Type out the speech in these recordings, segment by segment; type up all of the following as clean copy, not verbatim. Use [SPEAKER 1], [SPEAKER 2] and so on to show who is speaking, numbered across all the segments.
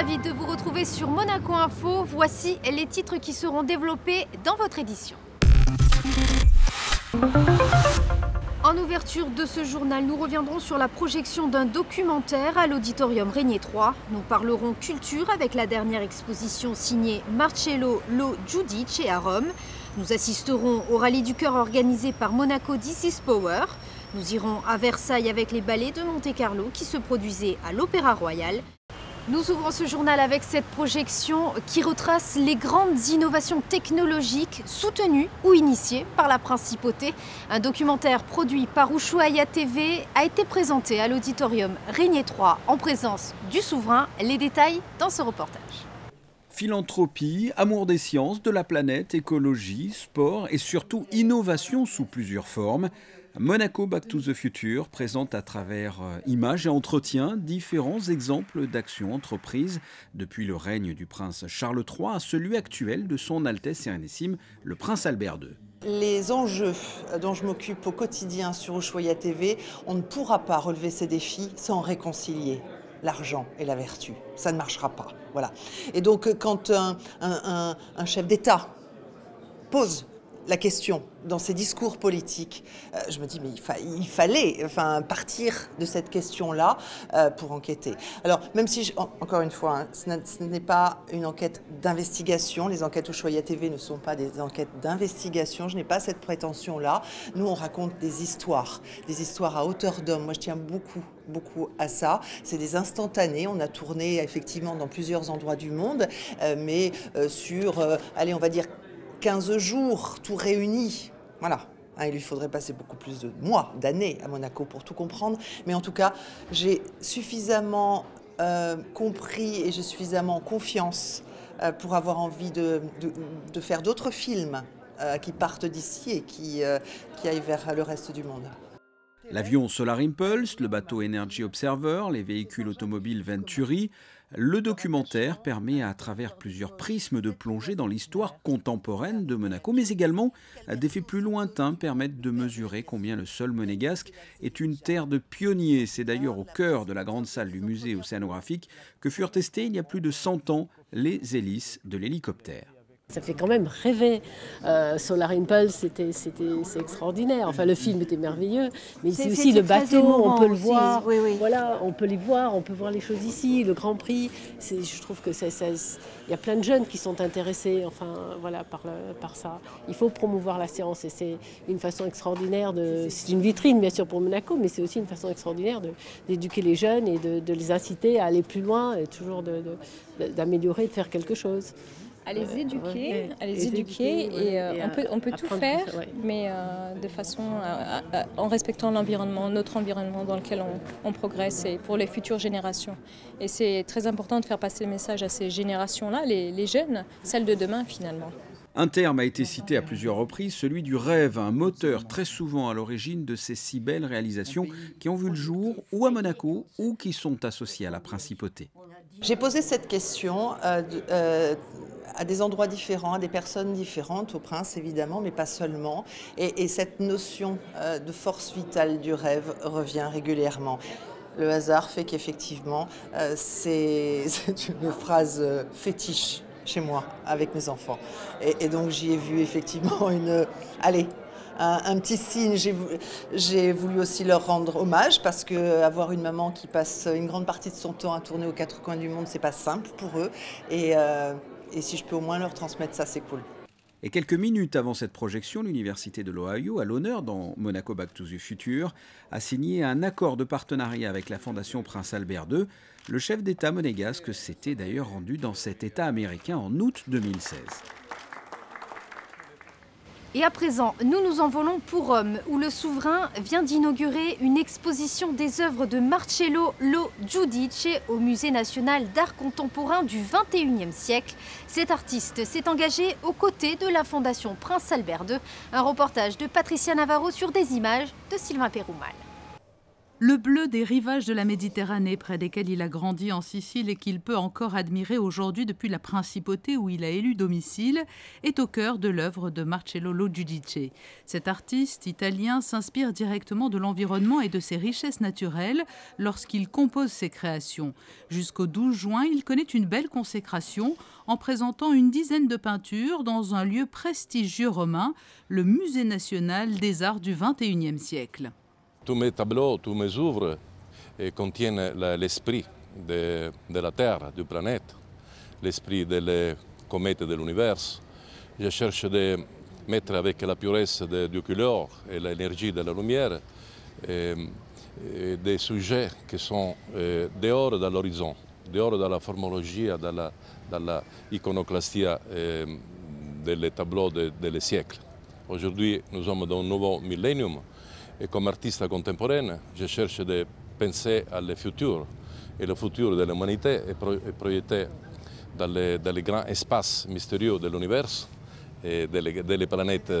[SPEAKER 1] ravie de vous retrouver sur Monaco Info. Voici les titres qui seront développés dans votre édition. En ouverture de ce journal, nous reviendrons sur la projection d'un documentaire à l'auditorium Régnier 3. Nous parlerons culture avec la dernière exposition signée Marcello Lo Giudice à Rome. Nous assisterons au rallye du cœur organisé par Monaco This is Power. Nous irons à Versailles avec les ballets de Monte-Carlo qui se produisaient à l'Opéra Royal. Nous ouvrons ce journal avec cette projection qui retrace les grandes innovations technologiques soutenues ou initiées par la principauté. Un documentaire produit par Ushuaïa TV a été présenté à l'auditorium Régnier 3 en présence du souverain. Les détails dans ce reportage.
[SPEAKER 2] Philanthropie, amour des sciences, de la planète, écologie, sport et surtout innovation sous plusieurs formes. Monaco Back to the Future présente à travers images et entretiens différents exemples d'actions entreprises depuis le règne du prince Charles III à celui actuel de son Altesse Sérénissime, le prince Albert II.
[SPEAKER 3] Les enjeux dont je m'occupe au quotidien sur Ushuaïa TV, on ne pourra pas relever ces défis sans réconcilier l'argent et la vertu. Ça ne marchera pas. Voilà. Et donc quand un chef d'État pose la question dans ses discours politiques, je me dis mais il fallait partir de cette question-là pour enquêter. Alors même si, encore une fois, ce n'est pas une enquête d'investigation, les enquêtes Ushuaïa TV ne sont pas des enquêtes d'investigation, je n'ai pas cette prétention-là. Nous on raconte des histoires à hauteur d'homme. Moi je tiens beaucoup à ça. C'est des instantanés. On a tourné effectivement dans plusieurs endroits du monde, mais sur, allez on va dire 15 jours, tout réuni. Voilà. Il lui faudrait passer beaucoup plus de mois, d'années à Monaco pour tout comprendre. Mais en tout cas, j'ai suffisamment compris et j'ai suffisamment confiance pour avoir envie de faire d'autres films qui partent d'ici et qui aillent vers le reste du monde.
[SPEAKER 2] L'avion Solar Impulse, le bateau Energy Observer, les véhicules automobiles Venturi. Le documentaire permet à travers plusieurs prismes de plonger dans l'histoire contemporaine de Monaco, mais également des faits plus lointains permettent de mesurer combien le sol monégasque est une terre de pionniers. C'est d'ailleurs au cœur de la grande salle du musée océanographique que furent testés il y a plus de 100 ans les hélices de l'hélicoptère.
[SPEAKER 4] Ça fait quand même rêver. Solar Impulse, c'est extraordinaire. Enfin, le film était merveilleux, mais c'est aussi le bateau, on peut le voir. Oui. Voilà, on peut les voir, on peut voir les choses ici. Le Grand Prix, je trouve que il y a plein de jeunes qui sont intéressés, voilà, par ça. Il faut promouvoir la science et c'est une façon extraordinaire c'est une vitrine bien sûr pour Monaco, mais c'est aussi une façon extraordinaire d'éduquer les jeunes et de les inciter à aller plus loin et toujours d'améliorer, de faire quelque chose.
[SPEAKER 5] À les éduquer, et on peut tout faire, mais de façon en respectant l'environnement, notre environnement dans lequel on progresse et pour les futures générations. Et c'est très important de faire passer le message à ces générations-là, les jeunes, celles de demain finalement.
[SPEAKER 2] Un terme a été cité à plusieurs reprises, celui du rêve, un moteur très souvent à l'origine de ces si belles réalisations qui ont vu le jour ou à Monaco ou qui sont associées à la principauté.
[SPEAKER 3] J'ai posé cette question à des endroits différents, à des personnes différentes, au prince évidemment, mais pas seulement. Et cette notion de force vitale du rêve revient régulièrement. Le hasard fait qu'effectivement, c'est une phrase fétiche chez moi, avec mes enfants. Et donc j'y ai vu effectivement un petit signe. J'ai voulu aussi leur rendre hommage parce qu'avoir une maman qui passe une grande partie de son temps à tourner aux quatre coins du monde, c'est pas simple pour eux. Et si je peux au moins leur transmettre ça, c'est cool.
[SPEAKER 2] Et quelques minutes avant cette projection, l'Université de l'Ohio, à l'honneur dans Monaco Back to the Future, a signé un accord de partenariat avec la Fondation Prince Albert II. Le chef d'État monégasque s'était d'ailleurs rendu dans cet État américain en août 2016.
[SPEAKER 1] Et à présent, nous nous envolons pour Rome, où le souverain vient d'inaugurer une exposition des œuvres de Marcello Lo Giudice au Musée national d'art contemporain du XXIe siècle. Cet artiste s'est engagé aux côtés de la Fondation Prince Albert II. Un reportage de Patricia Navarro sur des images de Sylvain Péroumal.
[SPEAKER 6] Le bleu des rivages de la Méditerranée, près desquels il a grandi en Sicile et qu'il peut encore admirer aujourd'hui depuis la principauté où il a élu domicile, est au cœur de l'œuvre de Marcello Lo Giudice. Cet artiste italien s'inspire directement de l'environnement et de ses richesses naturelles lorsqu'il compose ses créations. Jusqu'au 12 juin, il connaît une belle consécration en présentant une dizaine de peintures dans un lieu prestigieux romain, le Musée national des arts du XXIe siècle.
[SPEAKER 7] Tous mes tableaux, tous mes œuvres contiennent l'esprit de la Terre, du planète, l'esprit des comètes de l'univers. Je cherche de mettre avec la puresse du couleur et l'énergie de la lumière des sujets qui sont dehors de l'horizon, dehors de la formologie, de l'iconoclastie des tableaux des siècles. Aujourd'hui, nous sommes dans un nouveau millénium. Et comme artiste contemporain, je cherche de penser à le futur. Et le futur de l'humanité est projeté dans les grands espaces mystérieux de l'univers et des planètes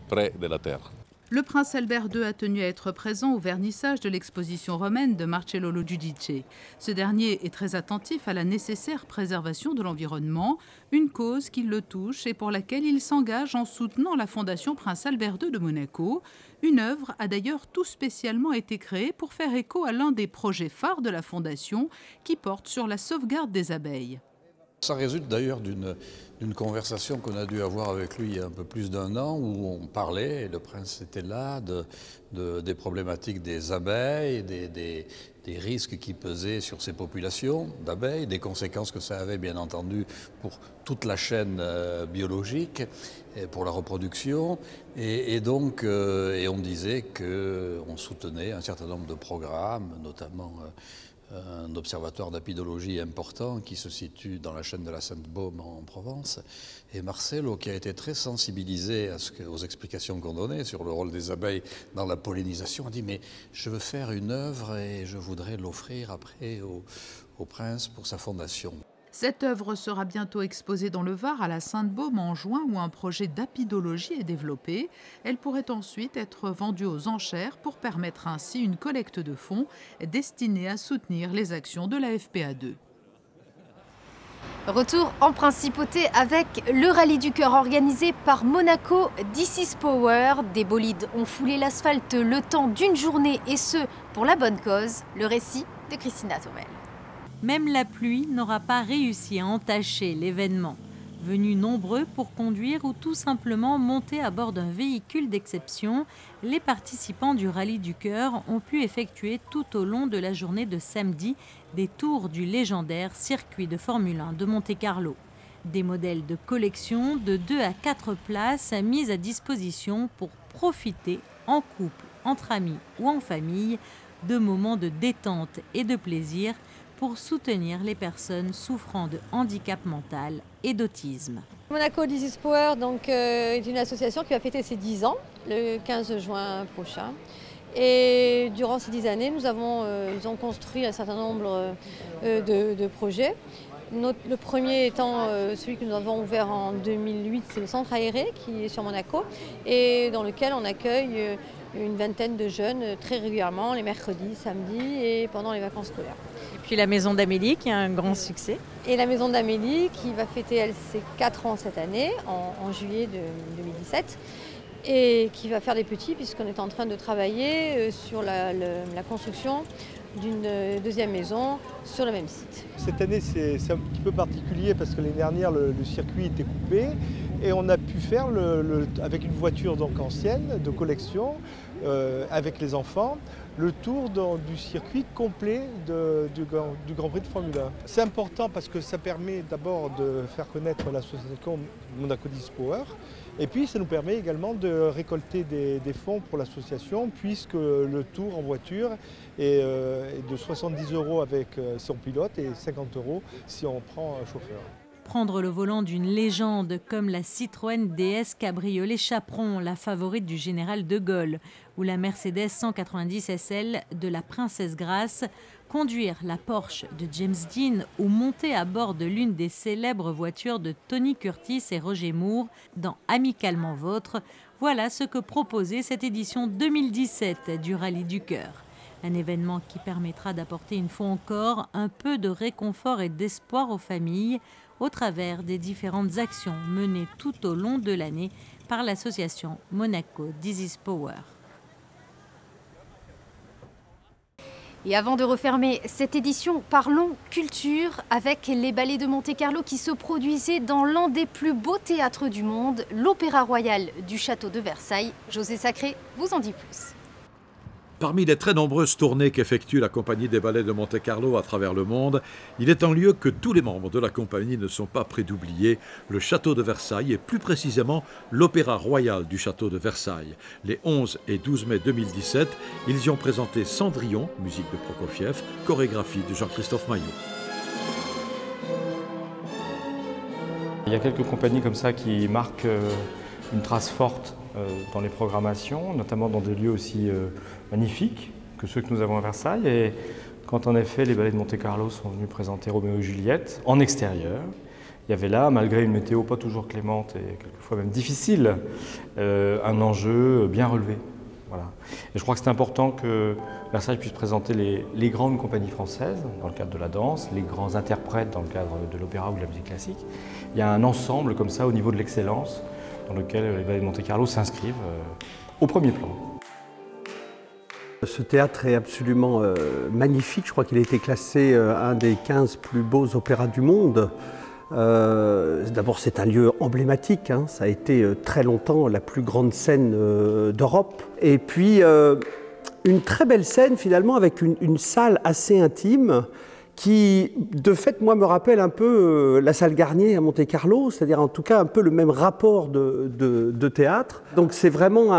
[SPEAKER 7] près de la Terre.
[SPEAKER 6] Le prince Albert II a tenu à être présent au vernissage de l'exposition romaine de Marcello Lo Giudice. Ce dernier est très attentif à la nécessaire préservation de l'environnement, une cause qui le touche et pour laquelle il s'engage en soutenant la Fondation Prince Albert II de Monaco. Une œuvre a d'ailleurs tout spécialement été créée pour faire écho à l'un des projets phares de la Fondation qui porte sur la sauvegarde des abeilles.
[SPEAKER 8] Ça résulte d'ailleurs d'une conversation qu'on a dû avoir avec lui il y a un peu plus d'1 an où on parlait, et le prince était là, des problématiques des abeilles, des risques qui pesaient sur ces populations d'abeilles, des conséquences que ça avait bien entendu pour toute la chaîne biologique, et pour la reproduction. Et donc on disait qu'on soutenait un certain nombre de programmes, notamment un observatoire d'apidologie important qui se situe dans la chaîne de la Sainte-Baume en Provence. Et Marcello, qui a été très sensibilisé aux explications qu'on donnait sur le rôle des abeilles dans la pollinisation, a dit « mais je veux faire une œuvre et je voudrais l'offrir après au prince pour sa fondation ».
[SPEAKER 6] Cette œuvre sera bientôt exposée dans le Var à la Sainte-Baume en juin où un projet d'apidologie est développé. Elle pourrait ensuite être vendue aux enchères pour permettre ainsi une collecte de fonds destinée à soutenir les actions de la FPA2.
[SPEAKER 1] Retour en principauté avec le rallye du cœur organisé par Monaco This is Power. Des bolides ont foulé l'asphalte le temps d'une journée et ce, pour la bonne cause. Le récit de Christina Thomel.
[SPEAKER 9] Même la pluie n'aura pas réussi à entacher l'événement. Venus nombreux pour conduire ou tout simplement monter à bord d'un véhicule d'exception, les participants du Rallye du Cœur ont pu effectuer tout au long de la journée de samedi des tours du légendaire circuit de Formule 1 de Monte-Carlo. Des modèles de collection de 2 à 4 places mis à disposition pour profiter en couple, entre amis ou en famille de moments de détente et de plaisir pour soutenir les personnes souffrant de handicap mental et d'autisme.
[SPEAKER 10] Monaco This is Power est une association qui va fêter ses 10 ans le 15 juin prochain. Et durant ces 10 années, nous avons construit un certain nombre de projets. Le premier étant celui que nous avons ouvert en 2008, c'est le centre aéré qui est sur Monaco et dans lequel on accueille une vingtaine de jeunes très régulièrement, les mercredis, samedis et pendant les vacances scolaires.
[SPEAKER 9] Et puis la Maison d'Amélie qui a un grand succès.
[SPEAKER 10] Et la Maison d'Amélie qui va fêter ses 4 ans cette année, en juillet 2017. Et qui va faire des petits puisqu'on est en train de travailler sur la construction d'une deuxième maison sur le même site.
[SPEAKER 11] Cette année c'est un petit peu particulier parce que l'année dernière le circuit était coupé et on a pu faire avec une voiture donc ancienne de collection avec les enfants le tour du circuit complet du Grand Prix de Formule 1. C'est important parce que ça permet d'abord de faire connaître l'association Monaco This is Power et puis ça nous permet également de récolter des fonds pour l'association puisque le tour en voiture est de 70 € avec son pilote et 50 € si on prend un chauffeur.
[SPEAKER 9] Prendre le volant d'une légende comme la Citroën DS Cabriolet Chaperon, la favorite du général de Gaulle, ou la Mercedes 190 SL de la Princesse Grace, conduire la Porsche de James Dean ou monter à bord de l'une des célèbres voitures de Tony Curtis et Roger Moore dans Amicalement Vôtre, voilà ce que proposait cette édition 2017 du Rallye du Cœur. Un événement qui permettra d'apporter une fois encore un peu de réconfort et d'espoir aux familles au travers des différentes actions menées tout au long de l'année par l'association Monaco Disease Power.
[SPEAKER 1] Et avant de refermer cette édition, parlons culture avec les ballets de Monte-Carlo qui se produisaient dans l'un des plus beaux théâtres du monde, l'Opéra Royal du Château de Versailles. José Sacré vous en dit plus.
[SPEAKER 12] Parmi les très nombreuses tournées qu'effectue la compagnie des ballets de Monte-Carlo à travers le monde, il est en lieu que tous les membres de la compagnie ne sont pas près d'oublier le Château de Versailles et plus précisément l'Opéra Royal du Château de Versailles. Les 11 et 12 mai 2017, ils y ont présenté Cendrillon, musique de Prokofiev, chorégraphie de Jean-Christophe Maillot.
[SPEAKER 13] Il y a quelques compagnies comme ça qui marquent une trace forte dans les programmations, notamment dans des lieux aussi magnifiques que ceux que nous avons à Versailles. Et quand en effet les ballets de Monte-Carlo sont venus présenter Roméo et Juliette en extérieur, il y avait là, malgré une météo pas toujours clémente et quelquefois même difficile, un enjeu bien relevé. Voilà. Et je crois que c'est important que Versailles puisse présenter les grandes compagnies françaises dans le cadre de la danse, les grands interprètes dans le cadre de l'opéra ou de la musique classique. Il y a un ensemble comme ça au niveau de l'excellence dans lequel les ballets de Monte-Carlo s'inscrivent au premier plan.
[SPEAKER 14] Ce théâtre est absolument magnifique. Je crois qu'il a été classé un des 15 plus beaux opéras du monde. D'abord, c'est un lieu emblématique. Hein. Ça a été très longtemps la plus grande scène d'Europe. Et puis, une très belle scène finalement avec une salle assez intime qui, de fait, moi, me rappelle un peu la salle Garnier à Monte-Carlo, c'est-à-dire en tout cas un peu le même rapport de théâtre. Donc c'est vraiment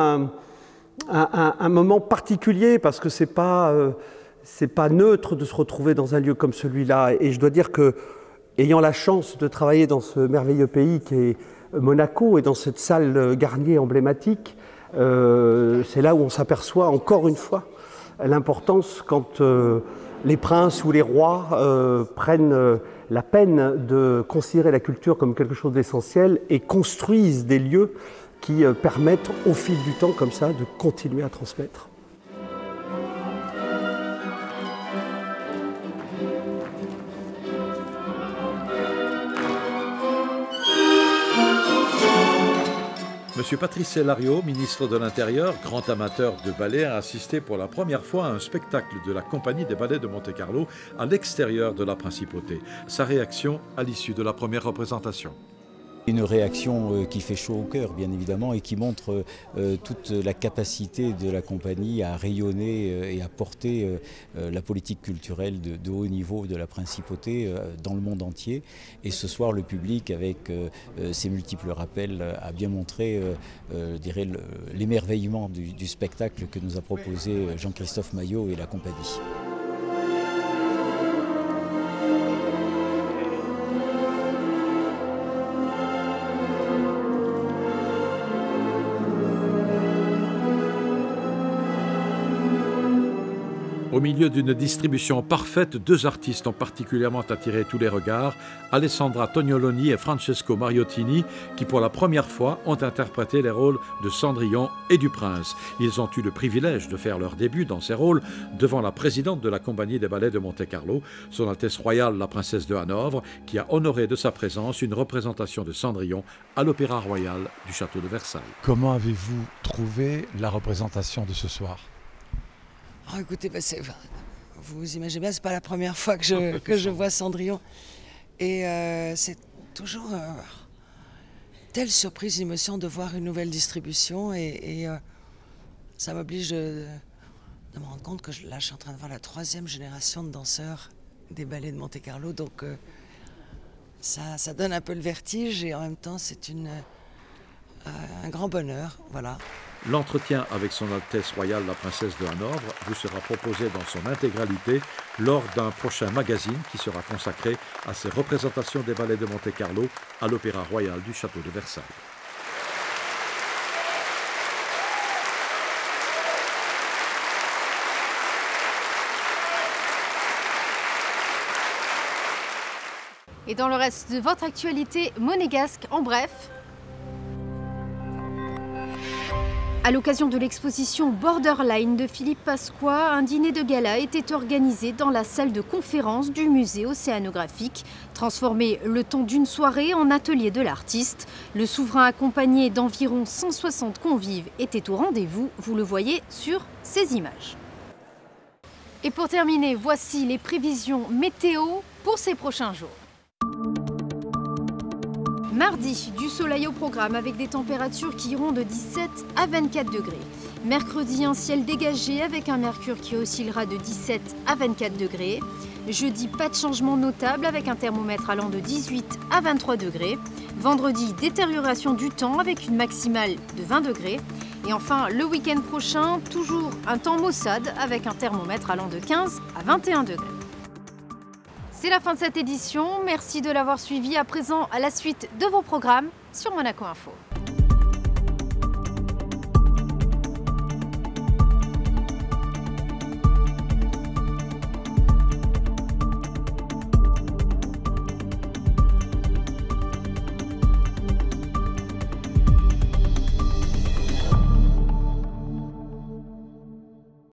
[SPEAKER 14] un moment particulier parce que c'est pas neutre de se retrouver dans un lieu comme celui-là. Et je dois dire que, ayant la chance de travailler dans ce merveilleux pays qui est Monaco et dans cette salle Garnier emblématique, c'est là où on s'aperçoit encore une fois l'importance quand les princes ou les rois prennent la peine de considérer la culture comme quelque chose d'essentiel et construisent des lieux qui permettent au fil du temps comme ça de continuer à transmettre.
[SPEAKER 12] Monsieur Patrice Cellario, ministre de l'Intérieur, grand amateur de ballet, a assisté pour la première fois à un spectacle de la compagnie des ballets de Monte-Carlo à l'extérieur de la principauté. Sa réaction à l'issue de la première représentation.
[SPEAKER 15] Une réaction qui fait chaud au cœur, bien évidemment, et qui montre toute la capacité de la compagnie à rayonner et à porter la politique culturelle de haut niveau de la principauté dans le monde entier. Et ce soir, le public, avec ses multiples rappels, a bien montré l'émerveillement du spectacle que nous a proposé Jean-Christophe Maillot et la compagnie.
[SPEAKER 12] Au milieu d'une distribution parfaite, deux artistes ont particulièrement attiré tous les regards, Alessandra Tognoloni et Francesco Mariottini, qui pour la première fois ont interprété les rôles de Cendrillon et du Prince. Ils ont eu le privilège de faire leur début dans ces rôles devant la présidente de la compagnie des ballets de Monte-Carlo, Son Altesse Royale la Princesse de Hanovre, qui a honoré de sa présence une représentation de Cendrillon à l'Opéra Royal du Château de Versailles.
[SPEAKER 16] Comment avez-vous trouvé la représentation de ce soir ?
[SPEAKER 17] Oh, écoutez, vous imaginez bien, c'est pas la première fois que je vois Cendrillon. Et c'est toujours telle surprise, émotion de voir une nouvelle distribution. Et ça m'oblige de me rendre compte que là, je suis en train de voir la 3e génération de danseurs des ballets de Monte-Carlo. Donc ça donne un peu le vertige et en même temps, c'est un grand bonheur. Voilà.
[SPEAKER 12] L'entretien avec Son Altesse Royale la Princesse de Hanovre vous sera proposé dans son intégralité lors d'un prochain magazine qui sera consacré à ces représentations des ballets de Monte-Carlo à l'Opéra Royal du Château de Versailles.
[SPEAKER 1] Et dans le reste de votre actualité monégasque, en bref, À l'occasion de l'exposition Borderline de Philippe Pasqua, un dîner de gala était organisé dans la salle de conférence du musée océanographique. Transformé le temps d'une soirée en atelier de l'artiste, le souverain accompagné d'environ 160 convives était au rendez-vous, vous le voyez sur ces images. Et pour terminer, voici les prévisions météo pour ces prochains jours. Mardi, du soleil au programme avec des températures qui iront de 17 à 24 degrés. Mercredi, un ciel dégagé avec un mercure qui oscillera de 17 à 24 degrés. Jeudi, pas de changement notable avec un thermomètre allant de 18 à 23 degrés. Vendredi, détérioration du temps avec une maximale de 20 degrés. Et enfin, le week-end prochain, toujours un temps maussade avec un thermomètre allant de 15 à 21 degrés. C'est la fin de cette édition, merci de l'avoir suivi. À présent, à la suite de vos programmes sur Monaco Info.